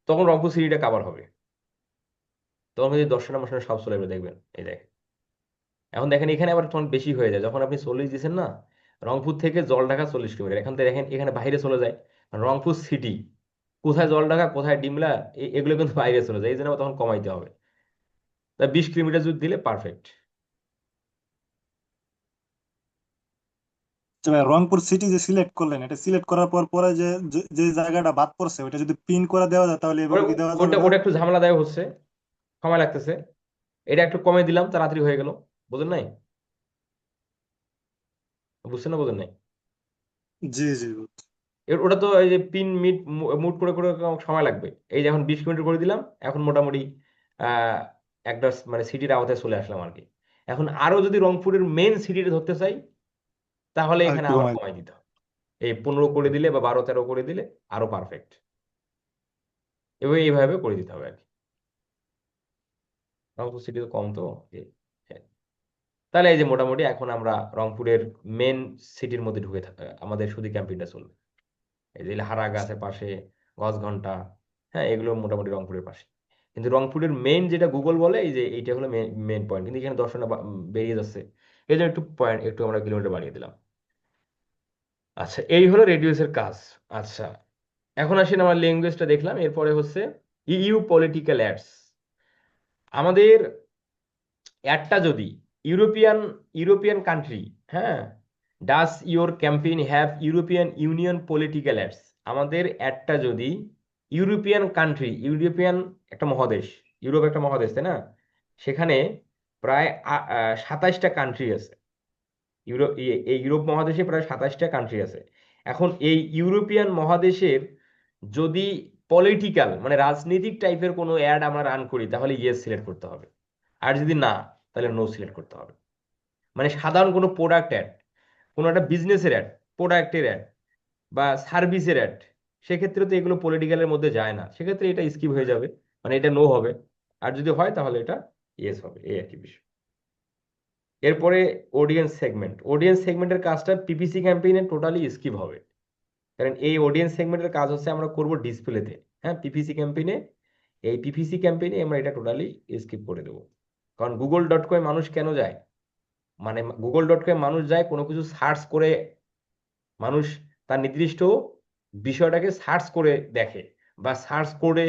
তখন রংপুর সিটিটা কাভার হবে। তখন যদি দর্শনা মর্শনা সব চলে যাবে, দেখবেন এই দেখেন। এখন দেখেন এখানে আবার তখন বেশি হয়ে যায়, যখন আপনি 40 দিচ্ছেন না, রংপুর থেকে জলঢাকা 40 কিলোমিটার, এখান থেকে দেখেন এখানে বাইরে চলে যায়। আর রংপুর সিটি কোথায় জলঢাকা, কোথায় ডিমলা, এগুলো কিন্তু বাইরে চলে যায়, এই জন্য তখন কমাইতে হবে। তা 20 কিলোমিটার যদি দিলে পারফেক্ট। আচ্ছা ভাই, রংপুর সিটি যে সিলেক্ট করলেন, এটা সিলেক্ট করার পর পরে যে যে যে জায়গাটা বাদ পড়ছে ওটা যদি পিন করে দেওয়া যায় তাহলে এভাবে কি দেওয়া যাবে ওটা না? ওটা একটু ঝামেলাদায়ক হচ্ছে, সময় লাগতেছে। এটা একটু কমে দিলাম, তাড়াতাড়ি হয়ে গেল। বুঝেন নাই? বুঝছেন না, বুঝেন নাই? জি জি। ওটা তো এই যে পিন মিট মুট করে করে সময় লাগবে। এই যে এখন 20 কিলোমিটার করে দিলাম, এখন মোটামুটি আহ একটা মানে সিটির আওতায় চলে আসলাম আর কি। এখন আরো যদি রংপুরের মেন সিটিটা ধরতে চাই, তাহলে আর এখানে একটু আবার কমাই। কমাই দিতে হবে। এই 15 করে দিলে বা 12-13 করে দিলে আরো পারফেক্ট। এভাবে এইভাবে করে দিতে হবে আর কি। রংপুর সিটি তো কম তো, এই, হ্যাঁ। তাহলে এই যে মোটামুটি এখন আমরা রংপুরের মেন সিটির মধ্যে ঢুকে আমাদের শুধু ক্যাম্পেইনটা চলবে। এই যে হারা গাছের পাশে, গজঘন্টা, হ্যাঁ, এগুলো মোটামুটি রংপুরের পাশে। কিন্তু রংপুরের মেইন যেটা গুগল বলে, এই যে এইটা হলো মেইন পয়েন্ট, কিন্তু এখানে দর্শনা বেরিয়ে যাচ্ছে। এই জন্য একটু পয়েন্ট একটু আমরা কিলোমিটার বানিয়ে দিলাম। আচ্ছা, এই হলো রেডিউসের কাজ। আচ্ছা, এখন আসেন আমার ল্যাঙ্গুয়েজটা দেখলাম, এরপরে হচ্ছে ইইউ পলিটিক্যাল অ্যাডস। আমাদের অ্যাডটা যদি ইউরোপিয়ান ইউরোপিয়ান কান্ট্রি, হ্যাঁ, does your campaign have European Union political ads, আমাদের অ্যাডটা যদি ইউরোপিয়ান কান্ট্রি, ইউরোপিয়ান একটা মহাদেশ, ইউরোপ একটা মহাদেশ তাই না, সেখানে প্রায় 27টা কান্ট্রি আছে। এই ইউরোপ মহাদেশে প্রায় 27টা কান্ট্রি আছে। এখন এই ইউরোপিয়ান মহাদেশের যদি পলিটিক্যাল মানে রাজনৈতিক টাইপের কোনো অ্যাড আমরা রান করি তাহলে ইয়েস সিলেক্ট করতে হবে, আর যদি না তাহলে নো সিলেক্ট করতে হবে। মানে সাধারণ কোনো প্রোডাক্ট অ্যাড, কোনো একটা বিজনেসের অ্যাড, প্রোডাক্টের অ্যাড বা সার্ভিসের অ্যাড, সেক্ষেত্রে তো এগুলো পলিটিক্যালের মধ্যে যায় না, সেক্ষেত্রে এটা স্কিপ হয়ে যাবে, মানে এটা নো হবে। আর যদি হয় তাহলে এটা ইয়েস হবে, এই আর কি বিষয়। এরপরে অডিয়েন্স সেগমেন্ট। অডিয়েন্স সেগমেন্টের কাজটা পিপিসি ক্যাম্পেইনে টোটালি স্কিপ হবে, কারণ এই অডিয়েন্স সেগমেন্টের কাজ হচ্ছে আমরা করব ডিসপ্লেতে। হ্যাঁ, পিপিসি ক্যাম্পেইনে, এই পিপিসি ক্যাম্পেইনে আমরা এটা টোটালি স্কিপ করে দেবো। কারণ গুগল.কম মানুষ কেন যায়, মানে গুগল.কম মানুষ যায় কোনো কিছু সার্চ করে, মানুষ তার নির্দিষ্ট বিষয়টাকে সার্চ করে দেখে বা সার্চ করে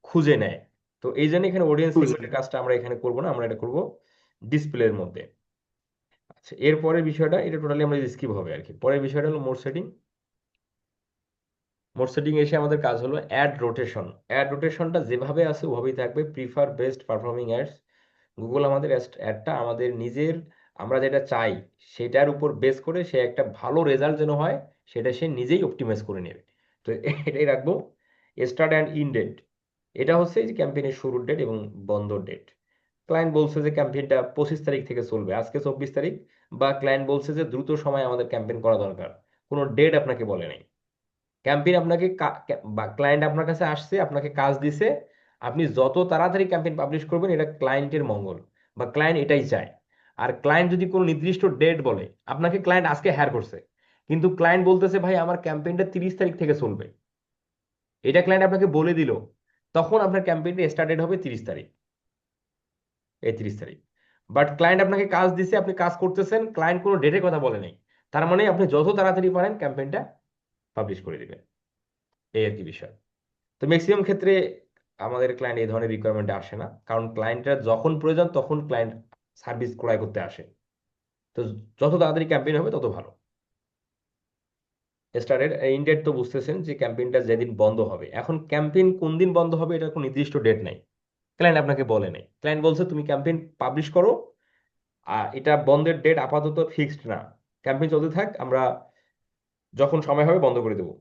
খুঁজে নেয়। তো এই জন্য এখানে অডিয়েন্স সেগমেন্টের কাজটা আমরা এখানে করব না, আমরা এটা করব ডিসপ্লের মধ্যে। আচ্ছা, এরপরের বিষয়টা এটা টোটালি আমরা স্কিপ হবে আর কি। পরের বিষয়টা হলো মোড সেটিং। মোড সেটিং এসে আমাদের কাজ হলো অ্যাড রোটেশন। অ্যাড রোটেশনটা যেভাবে আছে ওভাবেই থাকবে, prefer best performing ads. Google আমাদের অ্যাডটা আমাদের নিজের, আমরা যেটা চাই সেটার উপর বেস করে সে একটা ভালো রেজাল্ট যেন হয় সেটা সে নিজেই অপটিমাইজ করে নেবে। তো এটাই রাখবো। স্টার্ট অ্যান্ড ইন ডেট, এটা হচ্ছে যে ক্যাম্পেইনের শুরুর ডেট এবং বন্ধ ডেট। ক্লায়েন্ট বলছে যে ক্যাম্পেইনটা 25 তারিখ থেকে চলবে, আজকে 24 তারিখ, বা ক্লায়েন্ট বলছে যে দ্রুত সময় আমাদের ক্যাম্পেইন করা দরকার, কোনো ডেট আপনাকে বলে নাই। ক্যাম্পেইন আপনাকে বা ক্লায়েন্ট আপনার কাছে আসছে, আপনাকে কাজ দিছে, আপনি যত তাড়াতাড়ি ক্যাম্পেইন পাবলিশ করবেন এটা ক্লায়েন্টের মঙ্গল, বা ক্লায়েন্ট এটাই চায়। আর ক্লায়েন্ট যদি কোনো নির্দিষ্ট ডেট বলে, আপনাকে ক্লায়েন্ট আজকে হায়ার করছে, কিন্তু ক্লায়েন্ট বলতেছে ভাই আমার ক্যাম্পেইনটা 30 তারিখ থেকে চলবে, এটা ক্লায়েন্ট আপনাকে বলে দিল, তখন আপনার ক্যাম্পেইনটা স্টার্টেড হবে 30 তারিখ, এই 30 তারিখ। বাট ক্লায়েন্ট আপনাকে কাজ দিছে, আপনি কাজ করতেছেন, ক্লায়েন্ট কোনো ডেটের কথা বলে নাই, তার মানে আপনি যত তাড়াতাড়ি পারেন ক্যাম্পেইনটা পাবলিশ করে দিবেন, এই আর কি বিষয়। তো ম্যাক্সিমাম ক্ষেত্রে আমাদের ক্লায়েন্ট এই ধরনের রিকোয়ারমেন্টে আসে না, কারণ ক্লায়েন্টরা যখন প্রয়োজন তখন ক্লায়েন্ট সার্ভিস ক্রয় করতে আসে। তো যত তাড়াতাড়ি ক্যাম্পেইন হবে তত ভালো। স্টার্টেড ইন ডেট তো বুঝতেছেন যে ক্যাম্পেইনটা যেদিন বন্ধ হবে। এখন ক্যাম্পেইন কোন দিন বন্ধ হবে এটার কোনো নির্দিষ্ট ডেট নাই, ক্লায়েন্ট আপনাকে বলে নাই। ক্লায়েন্ট বলছে তুমি ক্যাম্পেইন পাবলিশ করো, আর এটা বন্ধের ডেট আপাতত ফিক্সড না, ক্যাম্পেইন চলতে থাক, আমরা যখন সময় হবে বন্ধ করে দেবো,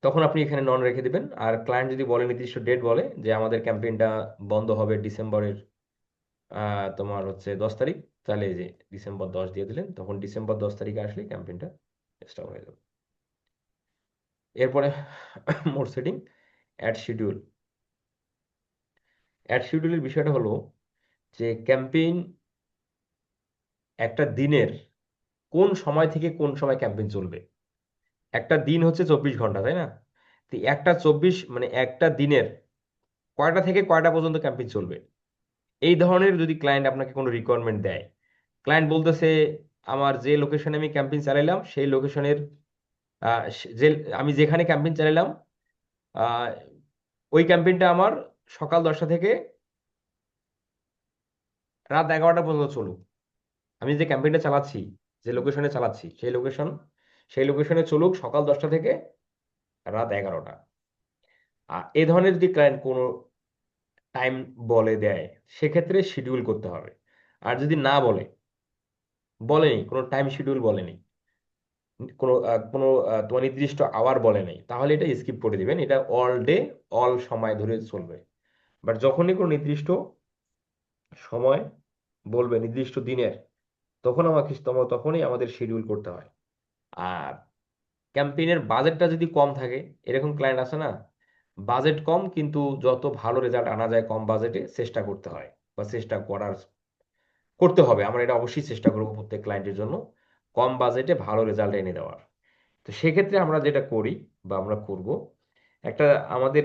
তখন আপনি এখানে নন রেখে দিবেন। আর ক্লায়েন্ট যদি বলে নির্দিষ্ট ডেট বলে যে আমাদের ক্যাম্পেইনটা বন্ধ হবে ডিসেম্বরের তোমার হচ্ছে 10 তারিখ, তাহলে এই যে ডিসেম্বর 10 দিয়ে দিলেন, তখন ডিসেম্বর 10 তারিখে আসলে ক্যাম্পেইনটা স্টার্ট হয়ে যাবে। এরপরে mode setting, ad schedule. Ad শিডিউলের বিষয়টা হলো যে ক্যাম্পেইন একটা দিনের কোন সময় থেকে কোন সময় ক্যাম্পেইন চলবে। একটা দিন হচ্ছে 24 ঘন্টা তাই না, তো একটা 24 মানে একটা দিনের কয়টা থেকে কয়টা পর্যন্ত ক্যাম্পেইন চলবে, এই ধরনের যদি ক্লায়েন্ট আপনাকে কোনো রিকোয়ারমেন্ট দেয়, ক্লায়েন্ট বলতেছে আমার যে লোকেশনে আমি ক্যাম্পেইন চালাইলাম সেই লোকেশনের যে আমি যেখানে ক্যাম্পেইন চালাইলাম আহ, ওই ক্যাম্পেইনটা আমার সকাল 10টা থেকে রাত 11টা পর্যন্ত চলুক। আমি যে ক্যাম্পেইনটা চালাচ্ছি, যে লোকেশনে চালাচ্ছি সেই লোকেশনে চলুক সকাল 10টা থেকে রাত 11টা। এই ধরনের যদি ক্লায়েন্ট কোনো টাইম বলে দেয় সেক্ষেত্রে শিডিউল করতে হবে। আর যদি না বলে, বলেনি কোনো টাইম শিডিউল বলেনি, কোনো তোমার নির্দিষ্ট আওয়ার বলে নেই, তাহলে এটা স্কিপ করে দিবেন, এটা অল ডে অল সময় ধরে চলবে। বাট যখনই কোনো নির্দিষ্ট সময় বলবে নির্দিষ্ট দিনের, তখন আমাকে তখনই আমাদের শিডিউল করতে হয়। আর ক্যাম্পেইনের বাজেটটা যদি কম থাকে, এরকম ক্লায়েন্ট আছে না, বাজেট কম কিন্তু যত ভালো রেজাল্ট আনা যায় কম বাজেটে চেষ্টা করতে হয়, বা চেষ্টা করতে হবে, আমরা এটা অবশ্যই চেষ্টা করবো প্রত্যেক ক্লায়েন্টের জন্য কম বাজেটে ভালো রেজাল্ট এনে দেওয়ার। তো সেক্ষেত্রে আমরা যেটা করি বা আমরা করব, একটা আমাদের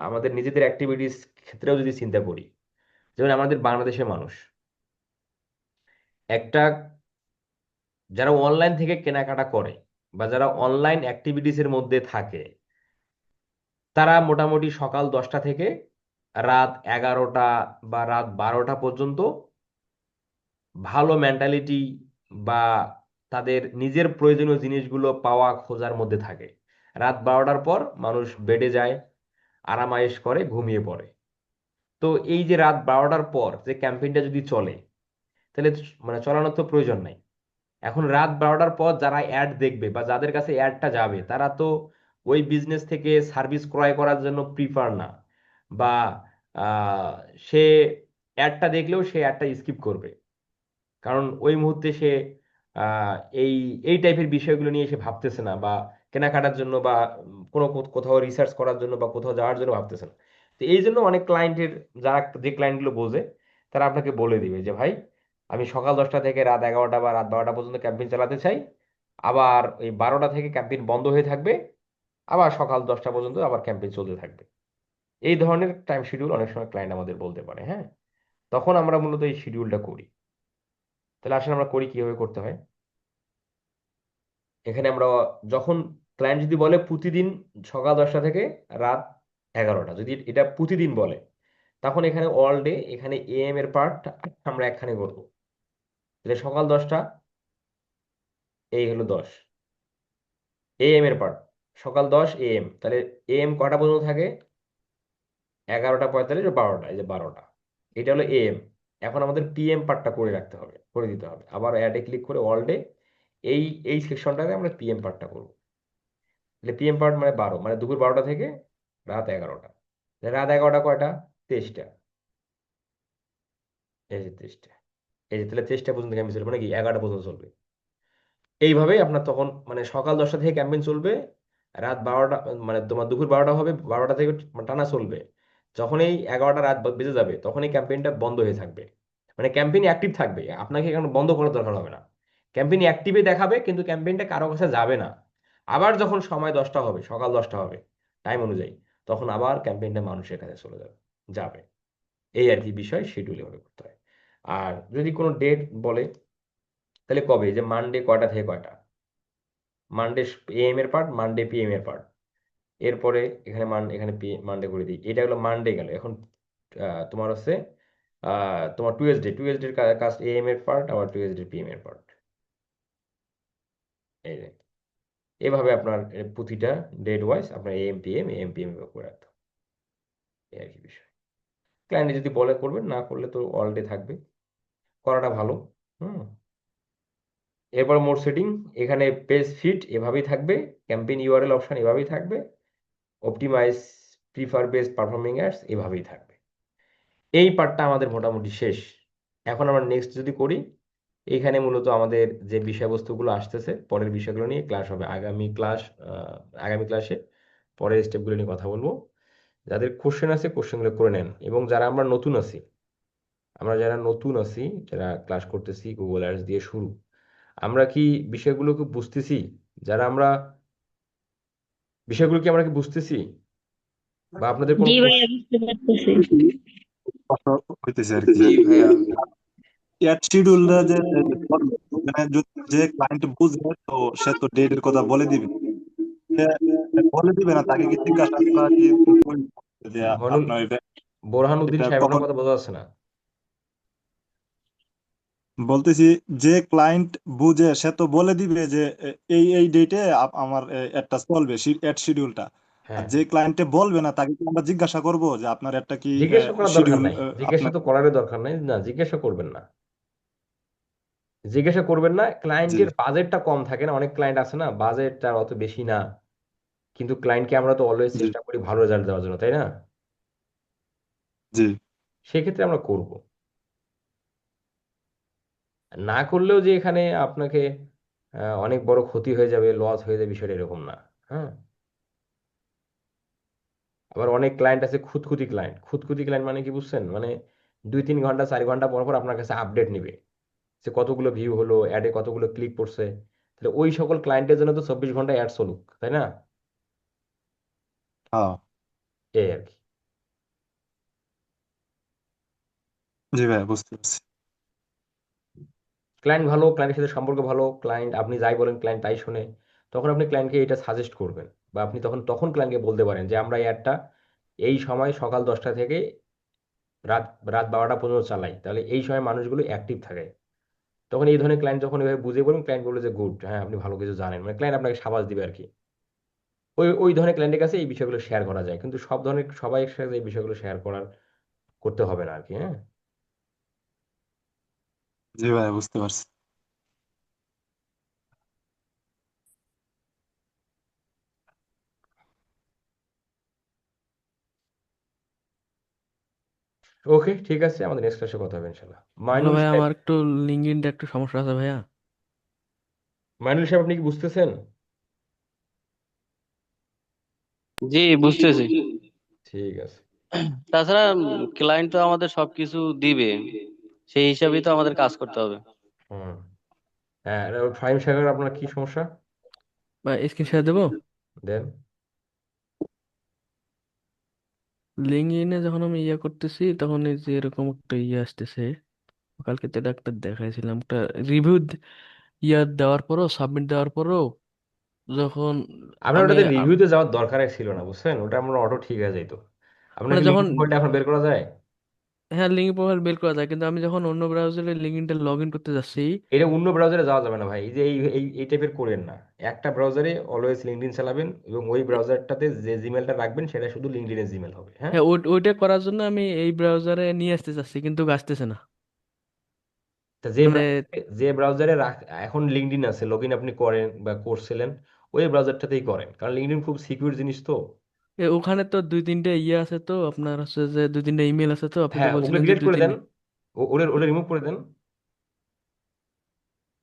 আমাদের নিজেদের অ্যাক্টিভিটিস ক্ষেত্রেও যদি চিন্তা করি, যেমন আমাদের বাংলাদেশের মানুষ, একটা যারা অনলাইন থেকে কেনাকাটা করে বা যারা অনলাইন অ্যাক্টিভিটিস এর মধ্যে থাকে, তারা মোটামুটি সকাল 10টা থেকে রাত 11টা বা রাত 12টা পর্যন্ত ভালো মেন্টালিটি বা তাদের নিজের প্রয়োজনীয় জিনিসগুলো পাওয়া খোঁজার মধ্যে থাকে। রাত 12টার পর মানুষ বেডে যায়, আরামায়েশ করে, ঘুমিয়ে পড়ে। তো এই যে রাত 12টার পর যে ক্যাম্পেইনটা যদি চলে, তাহলে মানে চালানোর তো প্রয়োজন নাই। এখন রাত 12টার পর যারা অ্যাড দেখবে বা যাদের কাছে অ্যাডটা যাবে, তারা তো ওই বিজনেস থেকে সার্ভিস ক্রয় করার জন্য প্রিফার না, বা আহ, সে অ্যাডটা দেখলেও সে অ্যাডটা স্কিপ করবে। কারণ ওই মুহূর্তে সে আহ, এই এই টাইপের বিষয়গুলো নিয়ে সে ভাবতেছে না, বা কেনাকাটার জন্য বা কোনো কোথাও রিসার্চ করার জন্য বা কোথাও যাওয়ার জন্য ভাবতেছে না। তো এই জন্য অনেক ক্লায়েন্টের, যারা যে ক্লায়েন্টগুলো বোঝে, তারা আপনাকে বলে দিবে যে ভাই, আমি সকাল 10টা থেকে রাত 11টা বা রাত 12টা পর্যন্ত ক্যাম্পেইন চালাতে চাই, আবার ওই 12টা থেকে ক্যাম্পেইন বন্ধ হয়ে থাকবে, আবার সকাল 10টা পর্যন্ত আবার ক্যাম্পেইন চলতে থাকবে। এই ধরনের টাইম শিডিউল অনেক সময় ক্লায়েন্ট আমাদের বলতে পারে, হ্যাঁ। তখন আমরা মূলত এই শিডিউলটা করি। তাহলে আসলে আমরা করি, কিভাবে করতে হয়। এখানে আমরা যখন ক্লায়েন্ট যদি বলে প্রতিদিন সকাল 10টা থেকে রাত 11টা, যদি এটা প্রতিদিন বলে, তখন এখানে অল ডে, এখানে এএম এর পার্ট আমরা একখানে করবো। তাহলে সকাল 10টা, এই হলো 10। এএম এর পার্ট সকাল 10 এএম, তাহলে এএম কটা পর্যন্ত থাকে? 11টা 45 ও 12টা, এই যে 12টা, এটা হলো এএম। এখন আমাদের পিএম পার্টটা করে রাখতে হবে, করে দিতে হবে। আবার অ্যাডে ক্লিক করে অল ডে, এই এই সেকশনটাকে আমরা পিএম পার্টটা করবো। তাহলে পিএম পার্ট মানে 12, মানে দুপুর 12টা থেকে রাত 11টা। রাত 11টা কয়টা? 23টা। এই যে 23টা, এই যে, তাহলে 23টা পর্যন্ত ক্যাম্পেইন চলবে নাকি? 11টা পর্যন্ত চলবে। এইভাবেই আপনার তখন মানে সকাল 10টা থেকে ক্যাম্পেইন চলবে, রাত 12টা, মানে তোমার দুপুর 12টা হবে, 12টা থেকে টানা চলবে। যখন এই 11টা রাত বেজে যাবে, তখন এই ক্যাম্পেইনটা বন্ধ হয়ে থাকবে। মানে ক্যাম্পেইন অ্যাক্টিভ থাকবে, আপনাকে এখন বন্ধ করার দরকার হবে না। ক্যাম্পেইন অ্যাক্টিভে দেখাবে, কিন্তু ক্যাম্পেইনটা কারো কাছে যাবে না। আবার যখন সময় 10টা হবে, সকাল 10টা হবে টাইম অনুযায়ী, তখন আবার ক্যাম্পেইনটা মানুষের কাছে চলে যাবে, যাবে। এই আর কি বিষয়, শিডিউল এভাবে করতে হয়। আর যদি কোনো ডেট বলে, তাহলে কবে, যে মানডে কয়টা থেকে কয়টা, মানডে এএম এর পার্ট, মানডে পিএম এর পার্ট। এরপরে এখানে এখানে মানডে করে দিই, এটা হলো মানডে গেল। এখন তোমার হচ্ছে তোমার টুয়েসডে, টুয়েসডে কাজ এএম এর পার্ট, আবার টুয়েসডে পিএম এর পার্ট। এই যে, এভাবে আপনার প্রতিটা ডেট ওয়াইজ আপনার এএম পিএম করে রাখতে হবে। এই আর কি বিষয়। ক্লায়েন্ট যদি বলে করবেন, না করলে তো অল ডে থাকবে, করাটা ভালো। হুম। এরপর মোড সেটিং, এখানে পেজ ফিট এভাবেই থাকবে, ক্যাম্পেইন ইউআরএল অপশন এভাবেই থাকবে, optimise prefer best performing ads এভাবেই থাকবে। এই পার্টটা আমাদের মোটামুটি শেষ। এখন আমরা নেক্সট যদি করি, এইখানে মূলত আমাদের যে বিষয়বস্তুগুলো আসতেছে, পরের বিষয়গুলো নিয়ে ক্লাস হবে আগামী ক্লাসে পরের স্টেপগুলো নিয়ে কথা বলবো। যাদের কোশ্চেন আছে কোশ্চেনগুলো করে নেন, এবং যারা যারা নতুন আছি, যারা ক্লাস করতেছি গুগল অ্যাডস দিয়ে শুরু, আমরা কি বিষয়গুলোকে বুঝতেছি? যারা আমরা বিষয়গুলো কি আমরা কি বুঝতেছি, বা আপনাদের কোনো জি ভাইয়া কোশ্চেন? বুঝতে পারতেছি। হইতেছে আর কি। জি ভাইয়া। অ্যাড শিডিউলটা যে করবে, মানে যে ক্লায়েন্ট বুঝবে, তো সে তো ডেটের কথা বলে দিবে। সে বলে দিবে না, তাকে কি জিজ্ঞাসা করা কি প্রয়োজন? যে মনুল আপনার বোরহানুদ্দিন এটা সাহেব, আপনার কখন কথা বোঝা যাচ্ছে না। বলতেছি, যে ক্লায়েন্ট বুঝে সে তো বলে দিবে যে এই এই ডেটে আমার একটা চলবে অ্যাড শিডিউলটা। আর হ্যাঁ, যে ক্লায়েন্টে বলবে না, তাকে কি আমরা জিজ্ঞাসা করব যে আপনার একটা কি জিজ্ঞাসা করার দরকার শিডিউল নাই, জিজ্ঞাসা আপনার? তো করার দরকার নাই, না জিজ্ঞাসা করবেন না, জিজ্ঞাসা করবেন না। জি ক্লায়েন্টের বাজেটটা কম থাকে না, অনেক ক্লায়েন্ট আছে না বাজেটটা অত বেশি না, কিন্তু ক্লায়েন্টকে আমরা তো অলওয়েজ জি চেষ্টা করি ভালো রেজাল্ট দেওয়ার জন্য, তাই না? জি সেক্ষেত্রে আমরা করব। না করলেও যে এখানে আপনাকে অনেক বড় ক্ষতি হয়ে যাবে, লস হয়ে যাবে, বিষয়টা এরকম না। হ্যাঁ। আবার অনেক ক্লায়েন্ট আছে খুঁতখুঁতি ক্লায়েন্ট। খুঁতখুঁতি ক্লায়েন্ট মানে কি বুঝছেন? মানে 2-3 ঘন্টা 4 ঘন্টা পর পর আপনার কাছে আপডেট নিবে, যে কতগুলো ভিউ হলো, অ্যাডে কতগুলো ক্লিক করছে। তাহলে ওই সকল ক্লায়েন্টের জন্য তো 24 ঘন্টা অ্যাড চলুক, তাই না? হ্যাঁ। এই আর কি। জি ভাই, বুঝতে পারছি। ক্লায়েন্ট ভালো, ক্লায়েন্টের সাথে সম্পর্ক ভালো, ক্লায়েন্ট আপনি যাই বলেন ক্লায়েন্ট তাই শোনে, তখন আপনি ক্লায়েন্টকে এটা সাজেস্ট করবেন, বা আপনি তখন ক্লায়েন্টকে বলতে পারেন যে আমরা এই অ্যাডটা এই সময় সকাল 10টা থেকে রাত রাত 12টা পর্যন্ত চালাই, তাহলে এই সময় মানুষগুলো অ্যাক্টিভ থাকে। তখন এই ধরনের ক্লায়েন্ট যখন এভাবে বুঝিয়ে বলবেন, ক্লায়েন্ট বলবে যে গুড, হ্যাঁ আপনি ভালো কিছু জানেন, মানে ক্লায়েন্ট আপনাকে সাবাস দিবে আর কি। ওই ধরনের ক্লায়েন্টের কাছে এই বিষয়গুলো শেয়ার করা যায়, কিন্তু সব ধরনের সবাই একসাথে এই বিষয়গুলো শেয়ার করতে হবে না আর কি। হ্যাঁ, জি ভাই, বুঝতে পারছি। ওকে ঠিক আছে, আমাদের নেক্সট ক্লাসে কথা হবে ইনশাল্লাহ। হ্যালো মাইনুল ভাইয়া, সাহেব, আমার একটু লিঙ্কডইনটা একটু সমস্যা আছে ভাইয়া। মাইনুল সাহেব আপনি কি বুঝতেছেন? জি, বুঝতেছি। ঠিক আছে। তাছাড়া ক্লায়েন্ট তো আমাদের সবকিছু দিবে, সেই হিসাবেই তো আমাদের কাজ করতে হবে। হুম। হ্যাঁ, ফাহিম সাহেব আপনার কি সমস্যা? ভাই স্ক্রিন শেয়ার দেবো। দেন। লিঙ্কডইনে যখন আমি ইয়ে করতেছি তখন এই যে এরকম একটা ইয়ে আসতেছে। কালকে তো এটা একটা দেখাইছিলাম, একটা রিভিউ ইয়ে দেওয়ার পরও, সাবমিট দেওয়ার পরও যখন আপনার আমি ওটাতে রিভিউতে যাওয়ার দরকারই ছিল না, বুঝছেন, ওটা আমরা অটো ঠিক হয়ে যাইতো। মানে আপনাকে যখন, লিঙ্ক প্রোফাইলটা এখন বের করা যায়? হ্যাঁ লিঙ্ক প্রোফাইল বের করা যায়, কিন্তু আমি যখন অন্য ব্রাউজারে লিঙ্কডইনটা লগ ইন করতে যাচ্ছি। এটা অন্য ব্রাউজারে যাওয়া যাবে না ভাই, এই যে এই টাইপের করেন না। একটা ব্রাউজারে অলওয়েজ লিঙ্কডইন চালাবেন, এবং ওই ব্রাউজারটাতে যে জিমেলটা রাখবেন সেটা শুধু লিঙ্কডইনের জিমেল হবে। হ্যাঁ, হ্যাঁ ওইটা করার জন্য আমি এই ব্রাউজারে নিয়ে আসতে চাচ্ছি, কিন্তু আসতেছে না। তা মানে যে ব্রাউজারে এখন লিঙ্কডইন আছে, লগ ইন আপনি করেন বা করছিলেন, ওই ব্রাউজারটাতেই করেন, কারণ লিঙ্কডইন খুব সিকিউর জিনিস তো। ওখানে তো দুই তিনটে ইয়ে আছে, তো আপনার হচ্ছে যে দুই তিনটে ইমেল আছে, তো আপনি তো হ্যাঁ, ওগুলো বলছিলেন যে ডিলিট দুই করে দেন, তিনটে। ওটা ওটা রিমুভ করে দেন।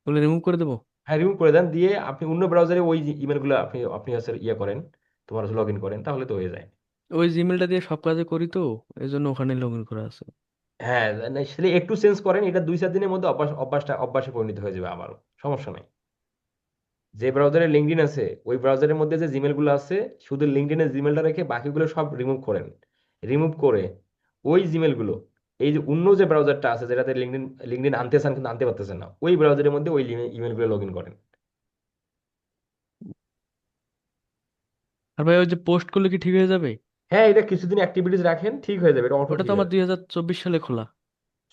ওগুলো রিমুভ করে দেবো। হ্যাঁ, রিমুভ করে দেন, দিয়ে আপনি অন্য ব্রাউজারে ওই ইমেলগুলো আপনি আপনি হচ্ছে ইয়ে করেন, তোমার লগ ইন করেন, তাহলে তো হয়ে যায়। ওই জিমেলটা দিয়ে সব কাজে করি তো, এই জন্য ওখানে লগ ইন করা আছে। হ্যাঁ, না, সেটা একটু চেঞ্জ করেন, এটা 2-4 দিনের মধ্যে অভ্যাসে পরিণত হয়ে যাবে আমারও, সমস্যা নাই। যে ব্রাউজারে লিঙ্কডইন আছে ওই ব্রাউজারের মধ্যে যে জিমেলগুলো আছে, শুধু লিঙ্কডইনের জিমেলটা রেখে বাকিগুলো সব রিমুভ করেন। রিমুভ করে ওই জিমেলগুলো, এই যে অন্য যে ব্রাউজারটা আছে যেটাতে লিঙ্কডইন লিঙ্কডইন আনতে চান কিন্তু আনতে পারতেছেন না, ওই ব্রাউজারের মধ্যে ওই ইমেলগুলো লগ ইন করেন। আর ভাই ওই যে পোস্ট করলে কি ঠিক হয়ে যাবে? হ্যাঁ, এটা কিছুদিন অ্যাক্টিভিটিস রাখেন, ঠিক হয়ে যাবে, এটা অটো ওটা ঠিক তো হয়ে আমার যাবে। 2024 সালে খোলা।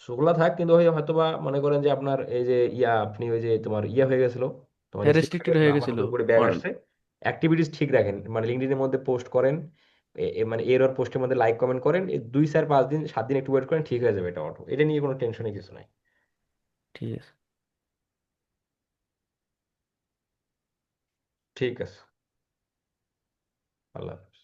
শুক্লা থাক, কিন্তু হয়তোবা মনে করেন যে আপনার এই যে আপনি ওই যে তোমার হয়ে গেছিল, তোমার হ্যাঁ রেস্ট্রিক্টেড রেস্ট্রিক্টেড হয়ে গেছিল, হয়ে আবার গেছিল। নতুন করে ব্যাক অন আসছে। অ্যাক্টিভিটিস ঠিক রাখেন, মানে লিঙ্কডইনের মধ্যে পোস্ট করেন, মানে এরর পোস্টের মধ্যে লাইক কমেন্ট করেন, এই 2-4-5 দিন 7 দিন একটু ওয়েট করেন, ঠিক হয়ে যাবে এটা অটো, এটা নিয়ে কোনো টেনশনের কিছু নাই। ঠিক আছে। ঠিক আছে। আল্লাহ হাফেজ।